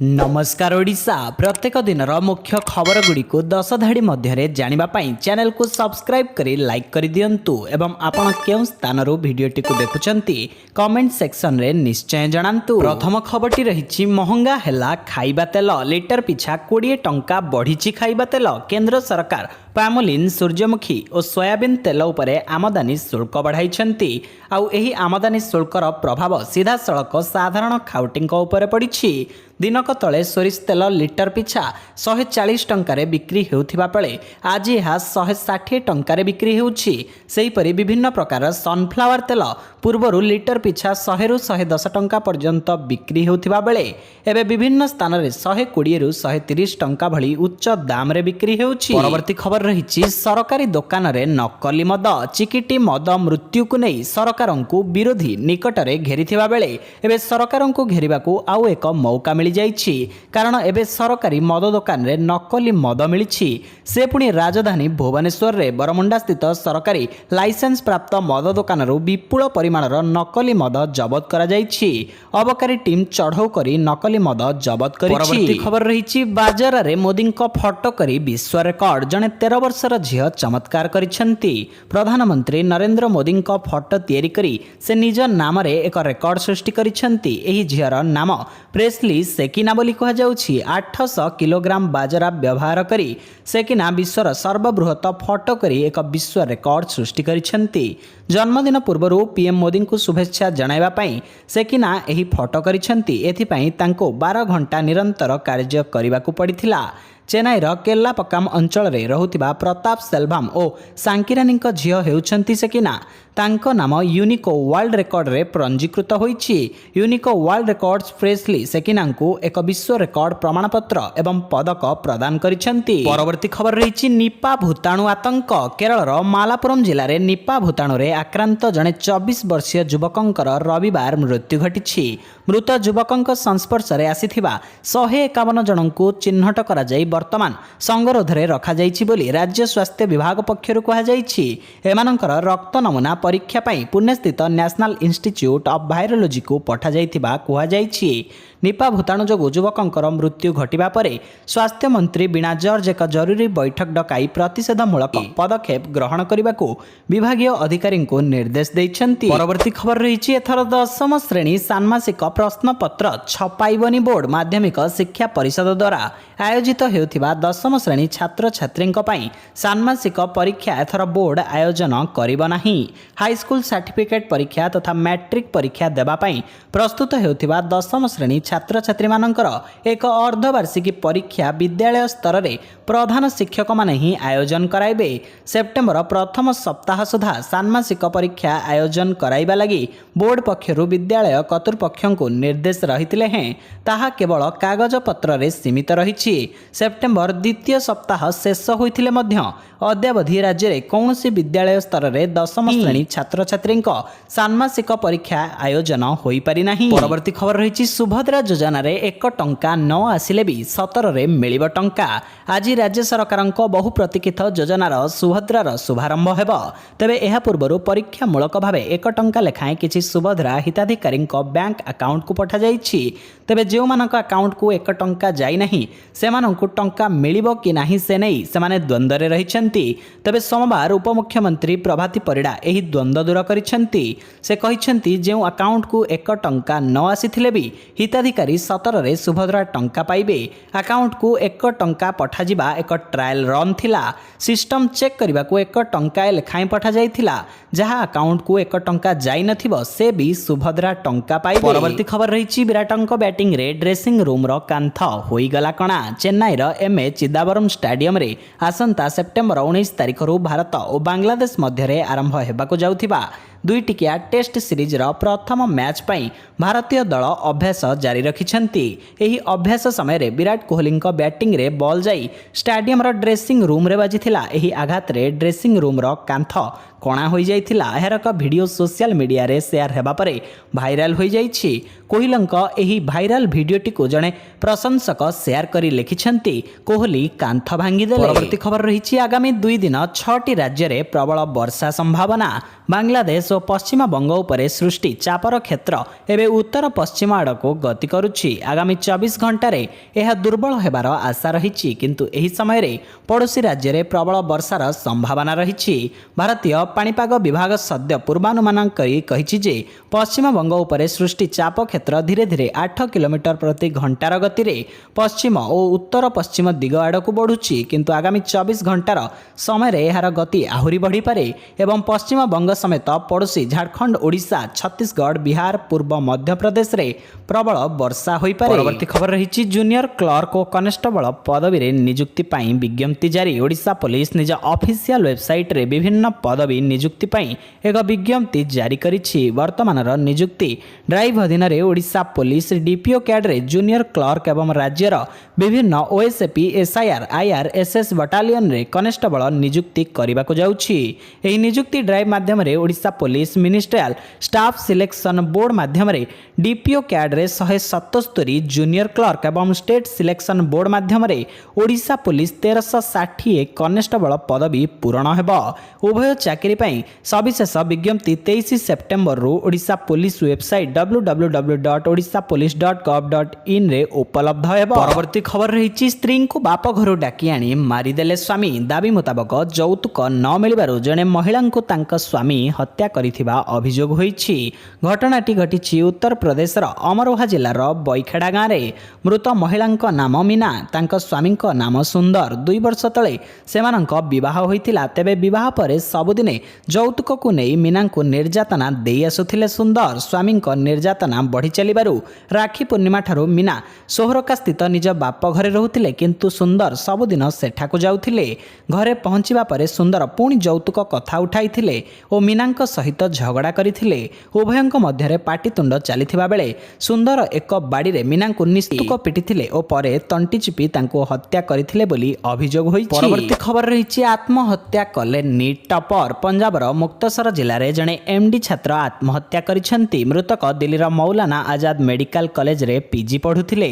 नमस्कार ओडिशा प्रत्येक दिन मुख्य खबर गुड़ी को 10 धाड़ी मध्य जानिबा पाई चैनल को सब्सक्राइब करी लाइक कर दियंतु एवं आपण केउ स्थान रो वीडियोटी को देखुचंती कमेंट सेक्शन रे निश्चय जणांतु। प्रथम खबरटी रहिछि महंगा हेला खाइबा तेल लिटर पिछा 20 टंका बढ़िछि खाइबा तेल। केंद्र सरकार पामोलिन सूर्यमुखी और सोयाबीन तेल उपरे आमदानी शुल्क बढ़ाइछंती। आउ एही आमदानी शुल्कर प्रभाव सीधा सड़क साधारण खाउटिंक उपरे पड़िछि। दिनक तले सोरिष तेल लिटर पिछा 140 टंकारे बिक्री हेउथिबा बेले आज यह 160 टंकारे बिक्री हेउछि। सेहीपरि विभिन्न प्रकार सनफ्लावर तेल पूर्वरु लिटर पिछा 100 रु 110 टंका पर्यंत बिक्री हेउथिबा बेले एबे विभिन्न स्थान रे 120 रु 130 टंका भली उच्च दाम रे बिक्री हेउछि। परवर्ती खबर रहिछि सरकारी दुकान रे नकली मद चिकिटी मद मृत्यु को नहीं सरकारंकु विरोधी निकटरे घेरिथिबा बेले एबे सरकारंकु घेरिबाकू आउ एक मौका मिली जाइछि। कारण एबे सरकारी मद दुकान रे नकली मद मिलिछि। से पुणी राजधानी भुवनेश्वर रे बरमुंडा स्थित सरकारी लाइसेंस प्राप्त मद दुकान रो विपुल परिमाणर नकली मद जबत करा जाइछि। अबकारी टीम चढ़ाऊ करी नकली मद जबत करिछि। परवर्ती खबर रहिछि बाजार रे मोदी को फोटो करी विश्व रेकर्ड जने 13 वर्षर झियो चमत्कार करिसेंती। प्रधानमंत्री नरेंद्र मोदी को फोटो तैयारी करी से निज नाम रे एक रेकर्ड सृष्टि करिसेंती। एही झियर नाम प्रेस्ली सेकिना बोली कहा जाउछि। 800 किलोग्राम बाजरा व्यवहार करी सेकिना विश्वर सर्वबृहत फोटो करी एक विश्व रेकर्ड सृष्टि करिसेंती। जन्मदिन पूर्व पीएम मोदी को शुभेच्छा जणाइबा पई सेकिना एही फोटो करिसेंती। एथिपई तांको 12 घंटा निरंतर कार्य करिबाकू पड़िथिला। चेन्नईर केल्लापक्काम अंचल रे रहुतिबा प्रताप सेल्भाम ओ सांकिरानी झियो हेउछंती सेकिना। तांको नाम यूनिको वर्ल्ड रेकर्ड रे पंजीकृत होईछि। यूनिको वर्ल्ड रेकॉर्ड्स प्रेस्ली सेकिनांकु एक विश्व रेकॉर्ड प्रमाणपत्र एवं पदक प्रदान करिसेंती। परवर्ती खबर रहिछि निपा भूताणु आतंक। केरळर मालापुरम जिल्ला रे निपा भूताणु रे आक्रांत जने 24 वर्षीय युवकंकर रविवार मृत्यु घटिछि। मृत युवकंक संस्पर्श रे आसीथिबा 151 जनंकु चिन्हट करा जाई वर्तमान संगरोध रे रखा जाइछि बोली राज्य स्वास्थ्य विभाग पक्षरु कहा जाइछि। एमानंकर रक्त नमूना परीक्षा पाई पुणे स्थित नेशनल इंस्टीट्यूट ऑफ वायरोलॉजी को पठा जाइथिबा कहा जाइछि। निपा भूताणु जोगु युवकंकर मृत्यु घटिबा परे स्वास्थ्य मंत्री बीणा जॉर्ज एक जरूरी बैठक डकाई प्रतिषेधमूलक पदक्षेप ग्रहण करने विभागीय अधिकारी को निर्देश दैछंती। परवर्ती खबर रहिछि एथर 10म श्रेणी षाण्मासिक प्रश्नपत्र छपाइबनी बोर्ड माध्यमिक शिक्षा परिषद द्वारा आयोजित हेउथिबा 10म श्रेणी छात्र छात्रींक पई षाण्मासिक परीक्षा एथर बोर्ड आयोजन करिब नाही। हाईस्कूल सर्टिफिकेट परीक्षा तथा मैट्रिक परीक्षा देबा पई प्रस्तुत हेउथिबा 10म श्रेणी छात्र छात्री मानकर एक अर्धवार्षिकी परीक्षा विद्यालय स्तर रे प्रधान शिक्षक माने ही आयोजन कराइबे। सेप्टेम्बर प्रथम सप्ताह सुधा षाण्मासिक परीक्षा आयोजन कराइबा लगी बोर्ड पक्षरु विद्यालय कर्तृपक्षों को निर्देश रहितिले हैं ताहा केवल कागज पत्र रे सीमित रहिछि। सेप्टेम्बर द्वितीय सप्ताह शेष होइथिले मध्य अद्यावधि राज्य रे कौनसी विद्यालय स्तर रे 10म श्रेणी छात्र छात्री षाण्मासिक परीक्षा आयोजन होई पारि नाही। परवर्ती खबर रहिछि सुभद्रा योजना रे 1 टंका न आसिले भी 17 रे मिलिब टंका। आज राज्य सरकार बहु प्रतीक्षित योजनार सुभद्रार शुभारंभ हेब। तेबे एहा पूर्व परीक्षा मूलक भावे 1 टंका लेखाएं किछि सुभद्रा हिताधिकारी बैंक अकाउंट को पठा जाइछि। तेबे जो मानक अकाउंट को 1 टंका जाई नाही सेमानंकु टंका मिलिबो कि नाही से नहीं सेमाने द्वंद्व रे रहिछंती। तेबे सोमवार उपमुख्यमंत्री प्रभाती परिडा एही द्वंद्व दूर करिछंती। से कहिछंती जे अकाउंट को 1 टंका न आसीथिले भी हिताधिकारी 17 रे सुभद्रा टंका पाइबे। अकाउंट को 1 टंका पठा जिबा एक ट्रायल रन थिला। सिस्टम चेक करबा को 1 टंका लेखाएं पठा जाइथिला। जहा अकाउंट को 1 टंका जाई नथिबो से भी सुभद्रा टंका पाइबे। परवर्ती खबर रहिछि विराटंक बैटिंग रे ड्रेसिंग रूम रो कांथ होई गला कणा। चेन्नईर एमए चिदाबरम स्टेडियम रे आसंता सेप्टेम्बर 19 तारिख रु भारत और बांग्लादेश मध्य रे आरंभ हेबाको जाउथिबा 2 टिकिया टेस्ट सीरीज रो प्रथम मैच पई भारतीय दल अभ्यास जारी रखिछंती। एही अभ्यास समय रे विराट कोहली बैटिंग रे बॉल जाई स्टेडियम रो ड्रेसिंग रूम रे बाजिथिला। एही आघात रे ड्रेसिंग रूम रो कांथ कणा होई जाइथिला। एहर एक वीडियो सोशल मीडिया रे शेयर हेबा परे भाइराल होई जाइछि। କୋହଲିଙ୍କ ଏହି ଭାଇରାଲ ଭିଡିଓଟିକୁ ଜଣେ ପ୍ରଶଂସକ ସେୟାର କରି ଲେଖିଛନ୍ତି କୋହଲି କାନ୍ଥ ଭାଙ୍ଗିଦେଲେ। ପରବର୍ତ୍ତୀ ଖବର ରହିଛି ଆଗାମୀ 2 ଦିନ 6ଟି ରାଜ୍ୟରେ ପ୍ରବଳ ବର୍ଷା ସମ୍ଭାବନା। ବାଂଲାଦେଶ ଓ ପଶ୍ଚିମବଙ୍ଗ ଉପରେ ସୃଷ୍ଟି ଚାପର କ୍ଷେତ୍ର ଏବେ ଉତ୍ତର ପଶ୍ଚିମ ଆଡ଼କୁ ଗତି କରୁଛି। ଆଗାମୀ 24 ଘଣ୍ଟାରେ ଏହା ଦୁର୍ବଳ ହେବାର ଆଶା ରହିଛି, କିନ୍ତୁ ଏହି ସମୟରେ ପଡ଼ୋଶୀ ରାଜ୍ୟରେ ପ୍ରବଳ ବର୍ଷାର ସମ୍ଭାବନା ରହିଛି। ଭାରତୀୟ ପାଣିପାଗ ବିଭାଗ ସଦ୍ୟ ପୂର୍ବାନୁମାନ କରି କହିଛି ଯେ ପଶ୍ଚିମବଙ୍ଗ ଉପରେ ସୃଷ୍ଟି ଚାପ କ୍ଷେତ୍ର ଧୀରେ ଧୀରେ 8 କିଲୋମିଟର ପ୍ରତି ଘଣ୍ଟାର ଗତିରେ ପଶ୍ଚିମ ଓ ଉତ୍ତର ପଶ୍ଚିମ ଦିଗ ଆଡ଼କୁ ବଢ଼ୁଛି, କିନ୍ତୁ ଆଗାମୀ 24 ଘଣ୍ଟାର ସମୟରେ ଏହାର ଗତି ଆହୁରି ବଢ଼ିପାରେ ଏବଂ ପଶ୍ଚିମବଙ୍ଗ ସମେତ ପଡ଼ୋଶୀ ଝାଡ଼ଖଣ୍ଡ, ଓଡ଼ିଶା, ଛତିଶଗଡ଼, ବିହାର, ପୂର୍ବ ମଧ୍ୟପ୍ରଦେଶରେ ପ୍ରବଳ ବର୍ଷା ହୋଇପାରେ। ପରବର୍ତ୍ତୀ ଖବର ରହିଛି ଜୁନିୟର କ୍ଲର୍କ ଓ କନେଷ୍ଟବଳ ପଦବୀରେ ନିଯୁକ୍ତି ପାଇଁ ବିଜ୍ଞପ୍ତି ଜାରି। ଓଡ଼ିଶା ପୋଲିସ ନିଜ ଅଫିସିଆଲ ୱେବସାଇଟରେ ବିଭିନ୍ନ ପଦବୀ ନିଯୁକ୍ତି ପାଇଁ ଏକ ବିଜ୍ଞପ୍ତି ଜାରି କରିଛି। ବର୍ତ୍ତମାନର ନିଯୁକ୍ତି ଡ୍ରାଇଭ୍ ଅଧୀନରେ Odisha police DPO cadre junior clerk ଏବଂ ରାଜ୍ୟର ବିଭିନ୍ନ ଓଏସ୍ଏପି, ଏସ୍ଆଇଆର୍, ଆଇଆର୍, ଏସ୍ଏସ୍ ବଟାଲିୟନରେ କନେଷ୍ଟବଳ ନିଯୁକ୍ତି କରିବାକୁ ଯାଉଛି। ଏହି ନିଯୁକ୍ତି ଡ୍ରାଇଭ୍ ମାଧ୍ୟମରେ Odisha police ministerial staff selection board ମାଧ୍ୟମରେ ଡିପିଓ କ୍ୟାଡ୍ରେ 177, ଜୁନିୟର କ୍ଲର୍କ ଏବଂ ଷ୍ଟେଟ୍ ସିଲେକ୍ସନ ବୋର୍ଡ ମାଧ୍ୟମରେ ଓଡ଼ିଶା ପୋଲିସ 1360 କନେଷ୍ଟବଳ ପଦବୀ ପୂରଣ ହେବ। ଉଭୟ ଚାକିରି ପାଇଁ ସବିଶେଷ ବିଜ୍ଞପ୍ତି 23 ସେପ୍ଟେମ୍ବରରୁ ଓଡ଼ିଶା ପୋଲିସ ୱେବସାଇଟ୍ www.odishapolice.gov.in ରେ ଉପଲବ୍ଧ ହେବ। ପରବର୍ତ୍ତୀ ଖବର ରହିଛି ସ୍ତ୍ରୀଙ୍କୁ ବାପ ଘରୁ ଡାକି ଆଣି ମାରିଦେଲେ ସ୍ୱାମୀ। ଦାବି ମୁତାବକ ଯୌତୁକ ନ ମିଳିବାରୁ ଜଣେ ମହିଳାଙ୍କୁ ତାଙ୍କ ସ୍ୱାମୀ ହତ୍ୟା କରିଥିବା ଅଭିଯୋଗ ହୋଇଛି। ଘଟଣାଟି ଘଟିଛି ଉତ୍ତରପ୍ରଦେଶର ଅମରୋହା ଜିଲ୍ଲାର ବୈଖେଡ଼ା ଗାଁରେ। ମୃତ ମହିଳାଙ୍କ ନାମ ମୀନା, ତାଙ୍କ ସ୍ୱାମୀଙ୍କ ନାମ ସୁନ୍ଦର। 2 ବର୍ଷ ତଳେ ସେମାନଙ୍କ ବିବାହ ହୋଇଥିଲା। ତେବେ ବିବାହ ପରେ ସବୁଦିନେ ଯୌତୁକକୁ ନେଇ ମୀନାଙ୍କୁ ନିର୍ଯାତନା ଦେଇ ଆସୁଥିଲେ ସୁନ୍ଦର। ସ୍ୱାମୀଙ୍କ ନିର୍ଯାତନା ବଢ଼ି ଚାଲିବାରୁ ରାକ୍ଷୀ ପୂର୍ଣ୍ଣିମା ଠାରୁ ମୀନା ସୋହରକା ସ୍ଥିତ ନିଜ ବାପ ଘରେ ରହୁଥିଲେ, କିନ୍ତୁ ସୁନ୍ଦର ସବୁଦିନ ସେଠାକୁ ଯାଉଥିଲେ। ଘରେ ପହଞ୍ଚିବା ପରେ ସୁନ୍ଦର ପୁଣି ଯୌତୁକ କଥା ଉଠାଇଥିଲେ ଓ ମୀନାଙ୍କ ସହିତ ଝଗଡ଼ା କରିଥିଲେ। ଉଭୟଙ୍କ ମଧ୍ୟରେ ପାଟିତୁଣ୍ଡ ଚାଲିଥିବା ବେଳେ ସୁନ୍ଦର ଏକ ବାଡ଼ିରେ ମୀନାଙ୍କୁ ନିସ୍ତୁକ ପିଟିଥିଲେ ଓ ପରେ ତଣ୍ଟି ଚିପି ତାଙ୍କୁ ହତ୍ୟା କରିଥିଲେ ବୋଲି ଅଭିଯୋଗ ହୋଇଛି। ପରବର୍ତ୍ତୀ ଖବର ରହିଛି ଆତ୍ମହତ୍ୟା କଲେ ନିଟ୍ ଟପର। ପଞ୍ଜାବର ମୁକ୍ତସର ଜିଲ୍ଲାରେ ଜଣେ ଏମ୍ଡି ଛାତ୍ର ଆତ୍ମହତ୍ୟା କରିଛନ୍ତି। ମୃତକ ଦିଲ୍ଲୀର ମୌଲାନା ଆଜାଦ ମେଡିକାଲ କଲେଜରେ ପିଜି ପଢ଼ୁଥିଲେ।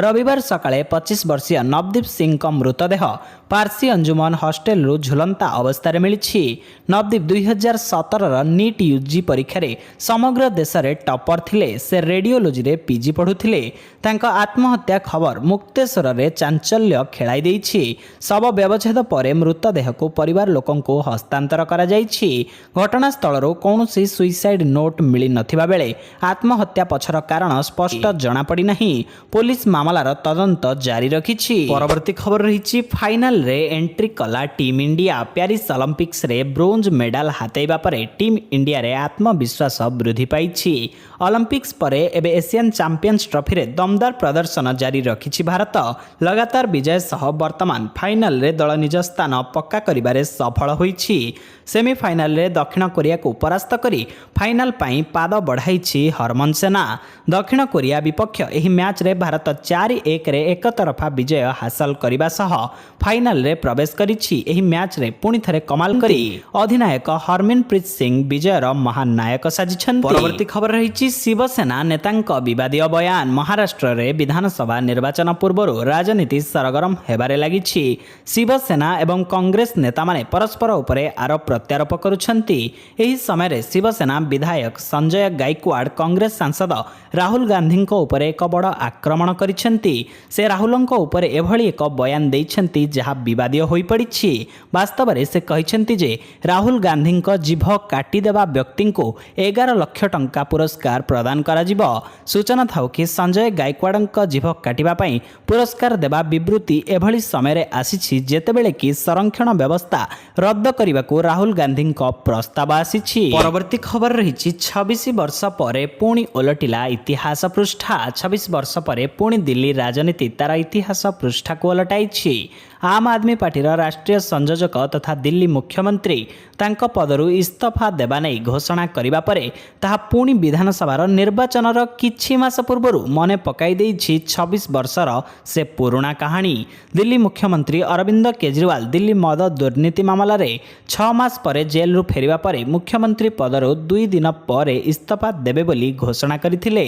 ରବିବାର ସକାଳେ 25 ବର୍ଷୀୟ ନବଦୀପ ସିଂଙ୍କ ମୃତଦେହ ପାର୍ସି ଅଞ୍ଜୁମନ ହଷ୍ଟେଲରୁ ଝୁଲନ୍ତା ଅବସ୍ଥାରେ ମିଳିଛି। ନବଦୀପ 2017ର ନିଟ୍ ୟୁଜି ପରୀକ୍ଷାରେ ସମଗ୍ର ଦେଶରେ ଟପର ଥିଲେ। ସେ ରେଡିଓଲୋଜିରେ ପିଜି ପଢ଼ୁଥିଲେ। ତାଙ୍କ ଆତ୍ମହତ୍ୟା ଖବର ମୁକ୍ତେଶ୍ୱରରେ ଚାଞ୍ଚଲ୍ୟ ଖେଳାଇ ଦେଇଛି। ଶବ ବ୍ୟବଚ୍ଛେଦ ପରେ ମୃତଦେହକୁ ପରିବାର ଲୋକଙ୍କୁ ହସ୍ତାନ୍ତର କରାଯାଇଛି। ଘଟଣାସ୍ଥଳରୁ କୌଣସି ସୁଇସାଇଡ୍ ନୋଟ୍ ମିଳିନଥିବା ବେଳେ ଆତ୍ମହତ୍ୟା ପଛର କାରଣ ସ୍ପଷ୍ଟ ଜଣାପଡ଼ିନାହିଁ। ପୋଲିସ ମାମଲାର ତଦନ୍ତ ଜାରି ରଖିଛି। ପରବର୍ତ୍ତୀ ଖବର ରହିଛି ଫାଇନାଲରେ ଏଣ୍ଟ୍ରି କଲା ଟିମ୍ ଇଣ୍ଡିଆ। ପ୍ୟାରିସ୍ ଅଲିମ୍ପିକ୍ସରେ ବ୍ରୋଞ୍ଜ ମେଡାଲ ହାତେଇବା ପରେ ଟିମ୍ ଇଣ୍ଡିଆରେ ଆତ୍ମବିଶ୍ୱାସ ବୃଦ୍ଧି ପାଇଛି। ଅଲିମ୍ପିକ୍ସ ପରେ ଏବେ ଏସିଆନ୍ ଚାମ୍ପିୟନ୍ସ ଟ୍ରଫିରେ ଦମଦାର ପ୍ରଦର୍ଶନ ଜାରି ରଖିଛି ଭାରତ। ଲଗାତାର ବିଜୟ ସହ ବର୍ତ୍ତମାନ ଫାଇନାଲରେ ଦଳ ନିଜ ସ୍ଥାନ ପକ୍କା କରିବାରେ ସଫଳ ହୋଇଛି। ସେମିଫାଇନାଲରେ ଦକ୍ଷିଣ କୋରିଆକୁ ପରାସ୍ତ କରି ଫାଇନାଲ ପାଇଁ ପାଦ ବଢ଼ାଇଛି ହରମନସେନା। ଦକ୍ଷିଣ କୋରିଆ ବିପକ୍ଷ ଏହି ମ୍ୟାଚ୍ରେ ଭାରତ 4-1ରେ ଏକତରଫା ବିଜୟ ହାସଲ କରିବା ସହ ଫାଇନାଲରେ ପ୍ରବେଶ କରିଛି। ଏହି ମ୍ୟାଚ୍ରେ ପୁଣି ଥରେ କମାଲ କରି ଅଧିନାୟକ ହରମନପ୍ରୀତ ସିଂ ବିଜୟର ମହାନ ନାୟକ ସାଜିଛନ୍ତି। ପରବର୍ତ୍ତୀ ଖବର ରହିଛି ଶିବସେନା ନେତାଙ୍କ ବିବାଦୀୟ ବୟାନ। ମହାରାଷ୍ଟ୍ରରେ ବିଧାନସଭା ନିର୍ବାଚନ ପୂର୍ବରୁ ରାଜନୀତି ସରଗରମ ହେବାରେ ଲାଗିଛି। ଶିବସେନା ଏବଂ କଂଗ୍ରେସ ନେତାମାନେ ପରସ୍ପର ଉପରେ ଆରୋପ ପ୍ରତ୍ୟାରୋପ କରୁଛନ୍ତି। ଏହି ସମୟରେ ଶିବସେନା ବିଧାୟକ ସଞ୍ଜୟ ଗାଇକୱାଡ଼ କଂଗ୍ରେସ ସାଂସଦ ରାହୁଲ ଗାନ୍ଧୀଙ୍କ ଉପରେ ଏକ ବଡ଼ ଆକ୍ରମଣ କରିଛନ୍ତି। ସେ ରାହୁଲଙ୍କ ଉପରେ ଏଭଳି ଏକ ବୟାନ ଦେଇଛନ୍ତି ଯାହା ବିବାଦୀୟ ହୋଇପଡ଼ିଛି। ବାସ୍ତବରେ ସେ କହିଛନ୍ତି ଯେ ରାହୁଲ ଗାନ୍ଧୀଙ୍କ ଜିଭ କାଟିଦେବା ବ୍ୟକ୍ତିଙ୍କୁ 11 ଲକ୍ଷ ଟଙ୍କା ପୁରସ୍କାର ପ୍ରଦାନ କରାଯିବ। ସୂଚନା ଥାଉ କି ସଞ୍ଜୟ ଗାଇକୱାଡ଼ଙ୍କ ଜିଭ କାଟିବା ପାଇଁ ପୁରସ୍କାର ଦେବା ବିବୃତ୍ତି ଏଭଳି ସମୟରେ ଆସିଛି ଯେତେବେଳେ କି ସଂରକ୍ଷଣ ବ୍ୟବସ୍ଥା ରଦ୍ଦ କରିବାକୁ ରାହୁଲ ଗାନ୍ଧୀଙ୍କ ପ୍ରସ୍ତାବ ଆସିଛି। ପରବର୍ତ୍ତୀ ଖବର ରହିଛି 26 ବର୍ଷ ପରେ ପୁଣି ଓଲଟିଲା ଇତିହାସ ପୃଷ୍ଠା। 26 ବର୍ଷ ପରେ ପୁଣି ଦିଲ୍ଲୀ ରାଜନୀତି ତାର ଇତିହାସ ପୃଷ୍ଠାକୁ ଓଲଟାଇଛି। ଆମ୍ ଆଦମୀ ପାର୍ଟିର ରାଷ୍ଟ୍ରୀୟ ସଂଯୋଜକ ତଥା ଦିଲ୍ଲୀ ମୁଖ୍ୟମନ୍ତ୍ରୀ ତାଙ୍କ ପଦରୁ ଇସ୍ତଫା ଦେବା ନେଇ ଘୋଷଣା କରିବା ପରେ ତାହା ପୁଣି ବିଧାନସଭାର ନିର୍ବାଚନର କିଛି ମାସ ପୂର୍ବରୁ ମନେ ପକାଇ ଦେଇଛି 26 ବର୍ଷର ସେ ପୁରୁଣା କାହାଣୀ। ଦିଲ୍ଲୀ ମୁଖ୍ୟମନ୍ତ୍ରୀ ଅରବିନ୍ଦ କେଜରିୱାଲ ଦିଲ୍ଲୀ ମଦ ଦୁର୍ନୀତି ମାମଲାରେ 6 ମାସ ପରେ ଜେଲରୁ ଫେରିବା ପରେ ମୁଖ୍ୟମନ୍ତ୍ରୀ ପଦରୁ 2 ଦିନ ପରେ ଇସ୍ତଫା ଦେବେ ବୋଲି ଘୋଷଣା କରିଥିଲେ। କରିଥିଲେ।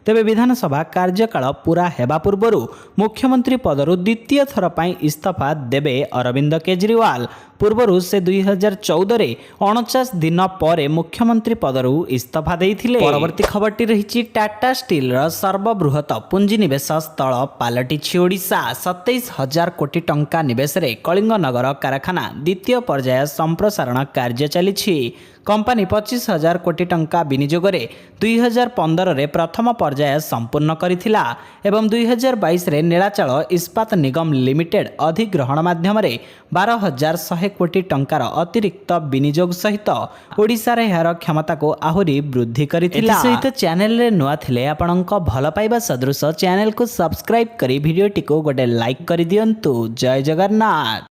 ତେବେ ବିଧାନସଭା କାର୍ଯ୍ୟକାଳ ପୂରା ହେବା ପୂର୍ବରୁ ମୁଖ୍ୟମନ୍ତ୍ରୀ ପଦରୁ ଦ୍ୱିତୀୟ ଥର ପାଇଁ ଇସ୍ତଫା ଦେବେ ଅରବିନ୍ଦ କେଜରିୱାଲ। ପୂର୍ବରୁ ସେ 2014ରେ 49 ଦିନ ପରେ ମୁଖ୍ୟମନ୍ତ୍ରୀ ପଦରୁ ଇସ୍ତଫା ଦେଇଥିଲେ। ପରବର୍ତ୍ତୀ ଖବରଟି ରହିଛି ଟାଟା ଷ୍ଟିଲର ସର୍ବବୃହତ ପୁଞ୍ଜିନିବେଶ ସ୍ଥଳ ପାଲଟିଛି ଓଡ଼ିଶା। 27,000 କୋଟି ଟଙ୍କା ନିବେଶରେ କଳିଙ୍ଗନଗର କାରଖାନା ଦ୍ୱିତୀୟ ପର୍ଯ୍ୟାୟ ସମ୍ପ୍ରସାରଣ କାର୍ଯ୍ୟ ଚାଲିଛି। କମ୍ପାନୀ 25,000 କୋଟି ଟଙ୍କା ବିନିଯୋଗରେ 2015ରେ ପ୍ରଥମ ପର୍ଯ୍ୟାୟ ସମ୍ପୂର୍ଣ୍ଣ କରିଥିଲା ଏବଂ 2022ରେ ନୀଳାଚଳ ଇସ୍ପାତ ନିଗମ ଲିମିଟେଡ୍ ଅଧିଗ୍ରହଣ ମାଧ୍ୟମରେ 12,100 କୋଟି ଟଙ୍କାର ଅତିରିକ୍ତ ବିନିଯୋଗ ସହିତ ଓଡ଼ିଶାରେ ଏହାର କ୍ଷମତାକୁ ଆହୁରି ବୃଦ୍ଧି କରିଥିଲା। ଏଥିସହିତ ଚ୍ୟାନେଲରେ ନୂଆ ଥିଲେ ଆପଣଙ୍କ ଭଲ ପାଇବା ସଦୃଶ ଚ୍ୟାନେଲକୁ ସବସ୍କ୍ରାଇବ୍ କରି ଭିଡ଼ିଓଟିକୁ ଗୋଟେ ଲାଇକ୍ କରିଦିଅନ୍ତୁ। ଜୟ ଜଗନ୍ନାଥ।